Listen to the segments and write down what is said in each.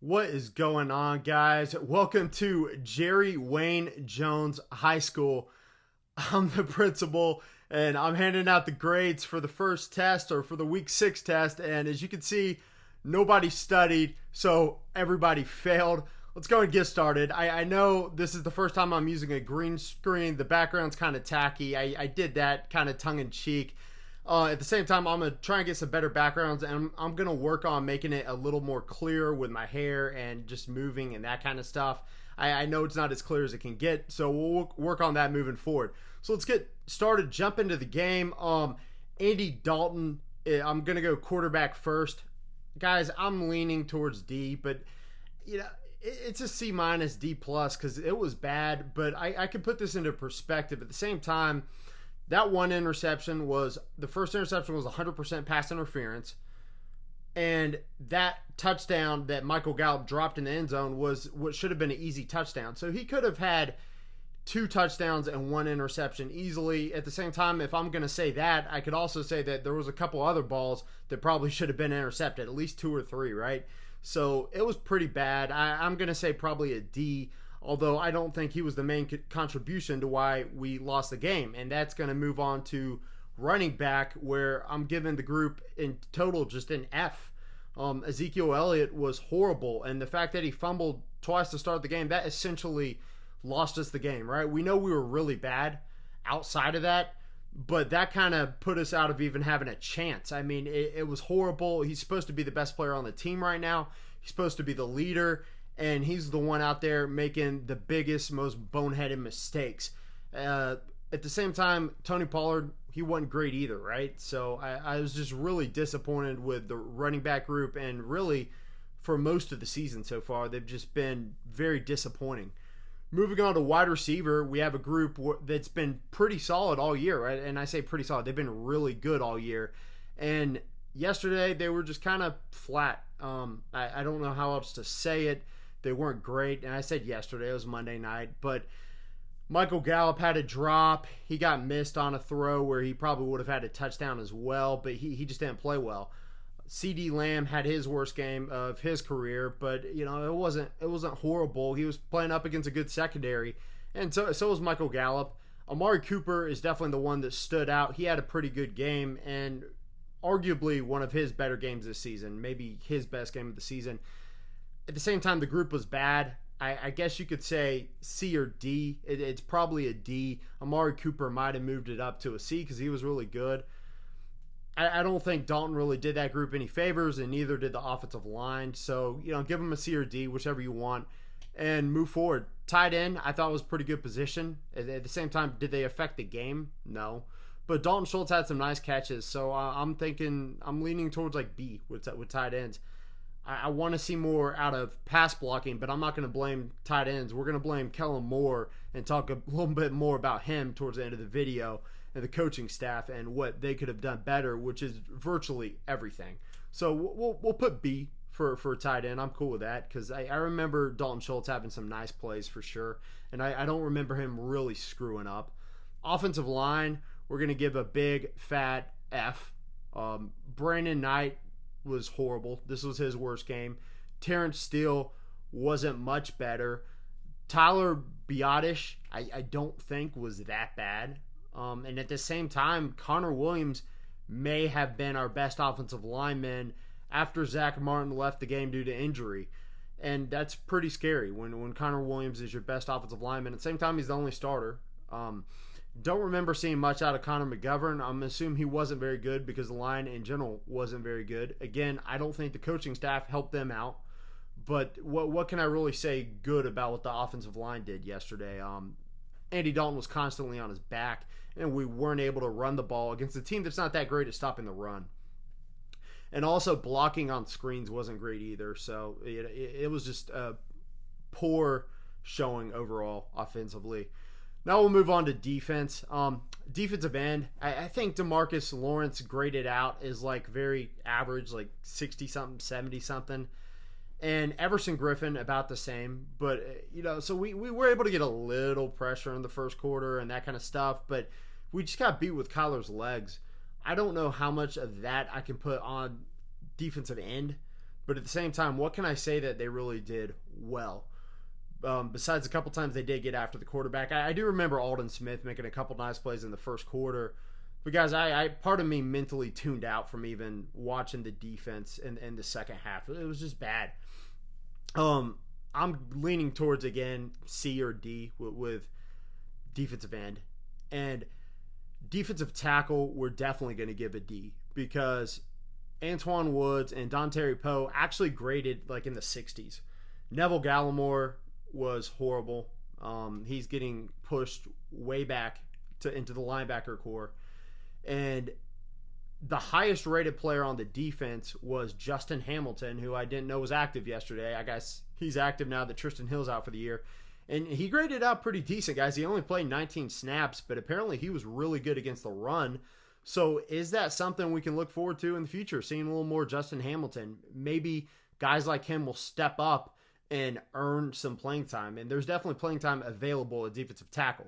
What is going on, guys? Welcome to Jerry Wayne Jones High School. I'm the principal, and I'm handing out the grades for the first test or for the week 6 test. And as you can see, nobody studied, so everybody failed. Let's go and get started. I know this is the first time I'm using a green screen. The background's kind of tacky. I did that kind of tongue-in-cheek. At the same time, I'm going to try and get some better backgrounds, and I'm going to work on making it a little more clear with my hair and just moving and that kind of stuff. I know it's not as clear as it can get, so we'll work on that moving forward. So let's get started, jump into the game. Andy Dalton, I'm going to go quarterback first. Guys, I'm leaning towards D, but it's a C minus, D plus, because it was bad, but I can put this into perspective. At the same time, that one interception the first interception was 100% pass interference. And that touchdown that Michael Gallup dropped in the end zone was what should have been an easy touchdown. So he could have had 2 touchdowns and 1 interception easily. At the same time, if I'm going to say that, I could also say that there was a couple other balls that probably should have been intercepted, at least 2 or 3, right? So it was pretty bad. I'm going to say probably a D, although I don't think he was the main contribution to why we lost the game. And that's going to move on to running back, where I'm giving the group in total just an F. Ezekiel Elliott was horrible, and the fact that he fumbled twice to start the game, that essentially lost us the game, right? We know we were really bad outside of that, but that kind of put us out of even having a chance. I mean, it was horrible. He's supposed to be the best player on the team right now. He's supposed to be the leader, and he's the one out there making the biggest, most boneheaded mistakes. At the same time, Tony Pollard, he wasn't great either, right? So I was just really disappointed with the running back group, and really for most of the season so far, they've just been very disappointing. Moving on to wide receiver, we have a group that's been pretty solid all year, right? And I say pretty solid. They've been really good all year. And yesterday, they were just kind of flat. I don't know how else to say it. They weren't great. And I said yesterday, it was Monday night. But Michael Gallup had a drop. He got missed on a throw where he probably would have had a touchdown as well, but he just didn't play well. CD Lamb had his worst game of his career, but it wasn't horrible. He was playing up against a good secondary, and so was Michael Gallup. Amari Cooper is definitely the one that stood out. He had a pretty good game, and arguably one of his better games this season, maybe his best game of the season. At the same time, the group was bad. I guess you could say C or D. It's probably a D. Amari Cooper might have moved it up to a C because he was really good. I don't think Dalton really did that group any favors, and neither did the offensive line. So, give him a C or D, whichever you want, and move forward. Tight end, I thought was a pretty good position. At the same time, did they affect the game? No. But Dalton Schultz had some nice catches, so I'm leaning towards like B with tight ends. I want to see more out of pass blocking, but I'm not going to blame tight ends. We're going to blame Kellen Moore and talk a little bit more about him towards the end of the video and the coaching staff and what they could have done better, which is virtually everything. So we'll put B for tight end. I'm cool with that because I remember Dalton Schultz having some nice plays for sure, and I don't remember him really screwing up. Offensive line, we're going to give a big, fat F. Brandon Knight was horrible. This was his worst game. Terrence Steele wasn't much better. Tyler Biadasz, I don't think was that bad. And at the same time, Connor Williams may have been our best offensive lineman after Zach Martin left the game due to injury. And that's pretty scary when Connor Williams is your best offensive lineman. At the same time, he's the only starter. Don't remember seeing much out of Connor McGovern. I'm assuming he wasn't very good because the line in general wasn't very good. Again, I don't think the coaching staff helped them out. But what can I really say good about what the offensive line did yesterday? Andy Dalton was constantly on his back, and we weren't able to run the ball against a team that's not that great at stopping the run. And also blocking on screens wasn't great either. So it was just a poor showing overall offensively. Now we'll move on to defense. Defensive end, I think DeMarcus Lawrence graded out is like very average, like 60-something, 70-something. And Everson Griffin about the same. But, so we were able to get a little pressure in the first quarter and that kind of stuff. But we just got beat with Kyler's legs. I don't know how much of that I can put on defensive end. But at the same time, what can I say that they really did well? Besides a couple times they did get after the quarterback. I do remember Aldon Smith making a couple nice plays in the first quarter. But guys, I part of me mentally tuned out from even watching the defense in the second half. It was just bad. I'm leaning towards, again, C or D with defensive end. And defensive tackle, we're definitely going to give a D because Antoine Woods and Dontari Poe actually graded like in the 60s. Neville Gallimore was horrible. He's getting pushed way back into the linebacker core. And the highest rated player on the defense was Justin Hamilton, who I didn't know was active yesterday. I guess he's active now that Tristan Hill's out for the year. And he graded out pretty decent, guys. He only played 19 snaps, but apparently he was really good against the run. So is that something we can look forward to in the future, seeing a little more Justin Hamilton? Maybe guys like him will step up and earn some playing time. And there's definitely playing time available at defensive tackle.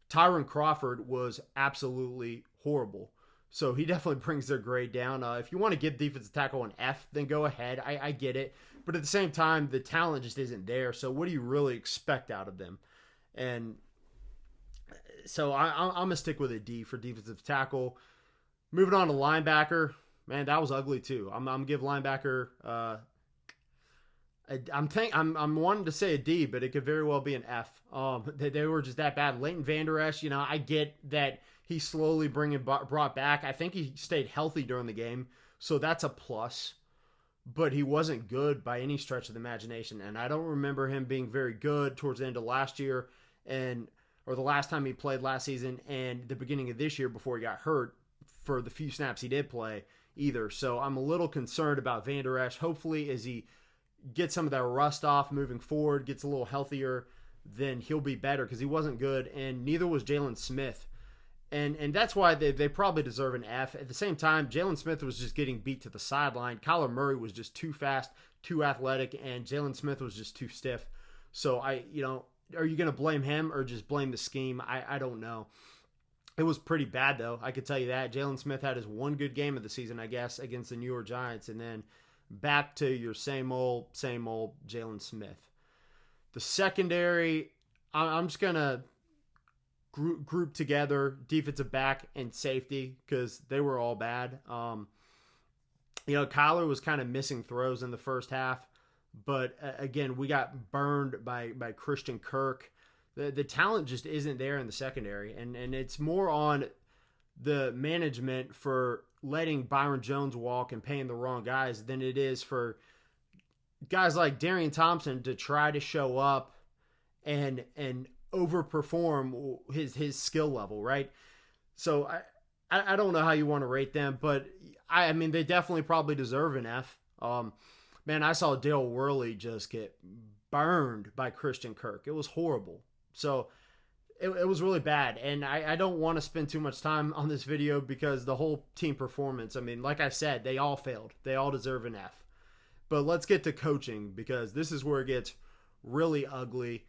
Tyron Crawford was absolutely horrible. So he definitely brings their grade down. If you want to give defensive tackle an F, then go ahead. I get it. But at the same time, the talent just isn't there. So what do you really expect out of them? And so I'm going to stick with a D for defensive tackle. Moving on to linebacker. Man, that was ugly too. I'm going to give linebacker... I'm wanting to say a D, but it could very well be an F. They were just that bad. Leighton Vander Esch, I get that he's slowly brought back. I think he stayed healthy during the game, so that's a plus. But he wasn't good by any stretch of the imagination, and I don't remember him being very good towards the end of last year, or the last time he played last season, and the beginning of this year before he got hurt for the few snaps he did play either. So I'm a little concerned about Vander Esch. Hopefully, as he get some of that rust off moving forward, gets a little healthier, then he'll be better because he wasn't good, and neither was Jalen Smith. And that's why they probably deserve an F. At the same time, Jalen Smith was just getting beat to the sideline. Kyler Murray was just too fast, too athletic, and Jalen Smith was just too stiff. So, are you going to blame him or just blame the scheme? I don't know. It was pretty bad, though. I could tell you that. Jalen Smith had his one good game of the season, I guess, against the New York Giants, and then back to your same old Jalen Smith. The secondary, I'm just going to group together defensive back and safety because they were all bad. Kyler was kind of missing throws in the first half, but again, we got burned by Christian Kirk. The talent just isn't there in the secondary, and it's more on the management for letting Byron Jones walk and paying the wrong guys than it is for guys like Darian Thompson to try to show up and overperform his skill level, right? So I don't know how you want to rate them, but I mean they definitely probably deserve an F. Man, I saw Dale Worley just get burned by Christian Kirk. It was horrible. So it was really bad, and I don't want to spend too much time on this video because the whole team performance, I mean, like I said, they all failed. They all deserve an F. But let's get to coaching because this is where it gets really ugly.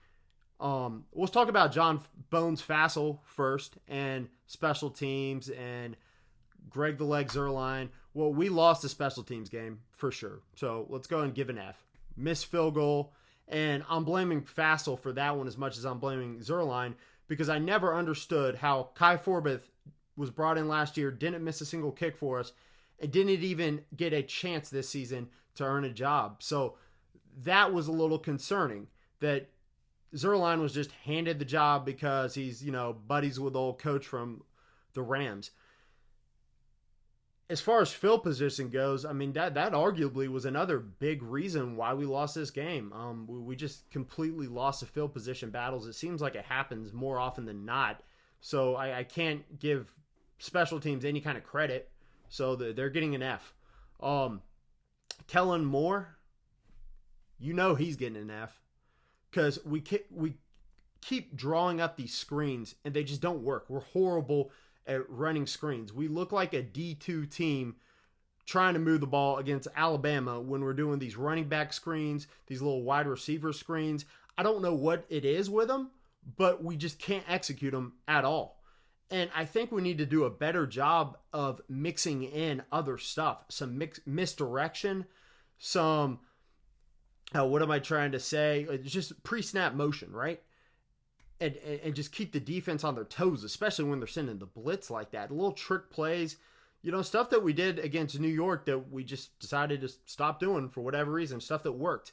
We'll talk about John Bones Fassel first and special teams and Greg the Leg Zuerlein. Well, we lost the special teams game for sure. So let's go and give an F. Missed field goal. And I'm blaming Fassel for that one as much as I'm blaming Zuerlein because I never understood how Kai Forbath was brought in last year, didn't miss a single kick for us, and didn't even get a chance this season to earn a job. So that was a little concerning that Zuerlein was just handed the job because he's, buddies with the old coach from the Rams. As far as field position goes, I mean, that arguably was another big reason why we lost this game. We just completely lost the field position battles. It seems like it happens more often than not. So I can't give special teams any kind of credit. So they're getting an F. Kellen Moore, he's getting an F. Because we keep drawing up these screens, and they just don't work. We're horrible at running screens. We look like a D2 team trying to move the ball against Alabama when we're doing these running back screens, these little wide receiver screens. I don't know what it is with them, but we just can't execute them at all. And I think we need to do a better job of mixing in other stuff, some misdirection, some, what am I trying to say? It's just pre-snap motion, right? And just keep the defense on their toes, especially when they're sending the blitz like that. Little trick plays, stuff that we did against New York that we just decided to stop doing for whatever reason, stuff that worked.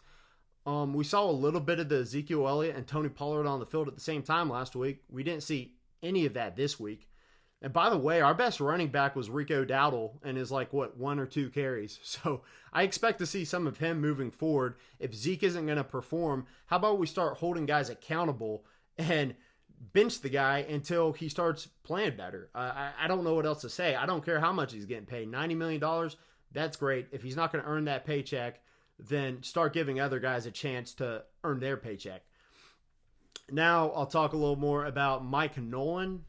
We saw a little bit of the Ezekiel Elliott and Tony Pollard on the field at the same time last week. We didn't see any of that this week. And by the way, our best running back was Rico Dowdle and is like, 1 or 2 carries. So I expect to see some of him moving forward. If Zeke isn't going to perform, how about we start holding guys accountable and bench the guy until he starts playing better? I don't know what else to say. I don't care how much he's getting paid. $90 million, that's great. If he's not going to earn that paycheck, then start giving other guys a chance to earn their paycheck. Now I'll talk a little more about Mike Nolan.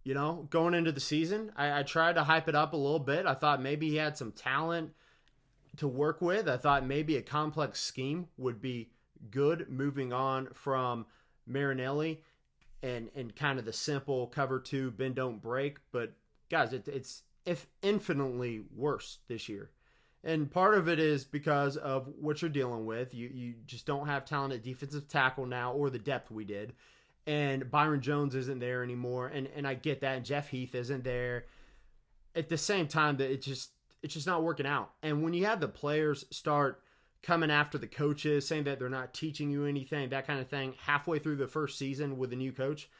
Going into the season, I tried to hype it up a little bit. I thought maybe he had some talent to work with. I thought maybe a complex scheme would be good moving on from Marinelli and kind of the simple cover 2, bend, don't break. But guys, it's infinitely worse this year. And part of it is because of what you're dealing with. You just don't have talent at defensive tackle now, or the depth we did. And Byron Jones isn't there anymore. And I get that. And Jeff Heath isn't there. At the same time, that it's just not working out. And when you have the players start coming after the coaches, saying that they're not teaching you anything, that kind of thing, halfway through the first season with a new coach,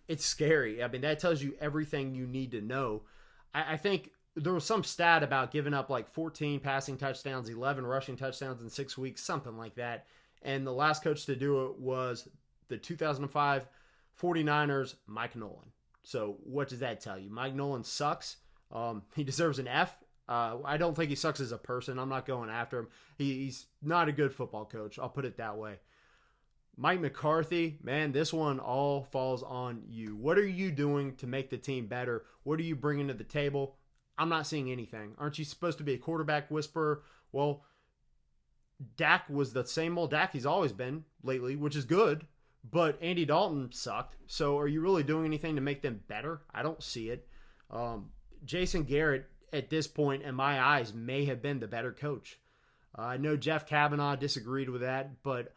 it's scary. I mean, that tells you everything you need to know. I think there was some stat about giving up like 14 passing touchdowns, 11 rushing touchdowns in 6 weeks, something like that. And the last coach to do it was the 2005 49ers, Mike Nolan. So what does that tell you? Mike Nolan sucks. He deserves an F. I don't think he sucks as a person. I'm not going after him. He's not a good football coach. I'll put it that way. Mike McCarthy, man, this one all falls on you. What are you doing to make the team better? What are you bringing to the table? I'm not seeing anything. Aren't you supposed to be a quarterback whisperer? Well, Dak was the same old Dak he's always been lately, which is good. But Andy Dalton sucked. So are you really doing anything to make them better? I don't see it. Jason Garrett, at this point, in my eyes, may have been the better coach. I know Jeff Kavanaugh disagreed with that, but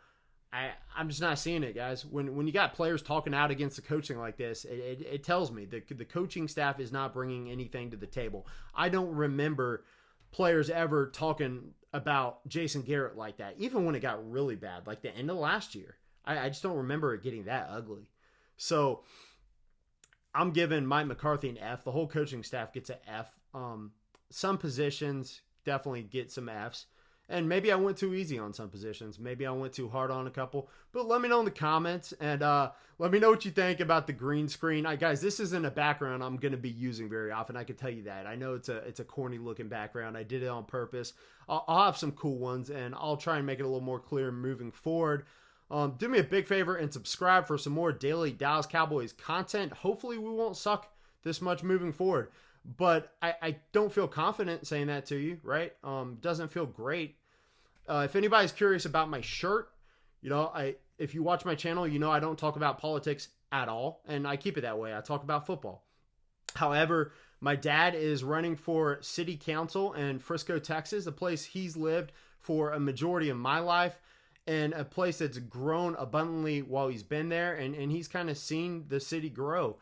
I'm just not seeing it, guys. When you got players talking out against the coaching like this, it tells me the coaching staff is not bringing anything to the table. I don't remember players ever talking about Jason Garrett like that, even when it got really bad, like the end of last year. I just don't remember it getting that ugly. So I'm giving Mike McCarthy an F. The whole coaching staff gets an F. Some positions definitely get some Fs. And maybe I went too easy on some positions. Maybe I went too hard on a couple. But let me know in the comments. And let me know what you think about the green screen. Guys, this isn't a background I'm going to be using very often. I can tell you that. I know it's a corny looking background. I did it on purpose. I'll have some cool ones. And I'll try and make it a little more clear moving forward. Do me a big favor and subscribe for some more daily Dallas Cowboys content. Hopefully we won't suck this much moving forward. But I don't feel confident saying that to you, right? Doesn't feel great. If anybody's curious about my shirt, if you watch my channel, I don't talk about politics at all. And I keep it that way. I talk about football. However, my dad is running for city council in Frisco, Texas, a place he's lived for a majority of my life. And a place that's grown abundantly while he's been there. And he's kind of seen the city grow.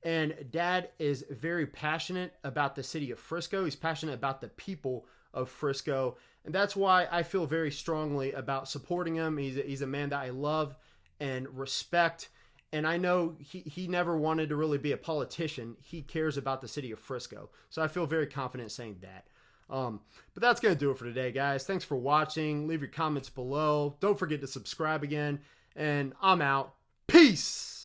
And Dad is very passionate about the city of Frisco. He's passionate about the people of Frisco. And that's why I feel very strongly about supporting him. He's a man that I love and respect. And I know he never wanted to really be a politician. He cares about the city of Frisco. So I feel very confident saying that. But that's going to do it for today, guys. Thanks for watching. Leave your comments below. Don't forget to subscribe again. And I'm out. Peace!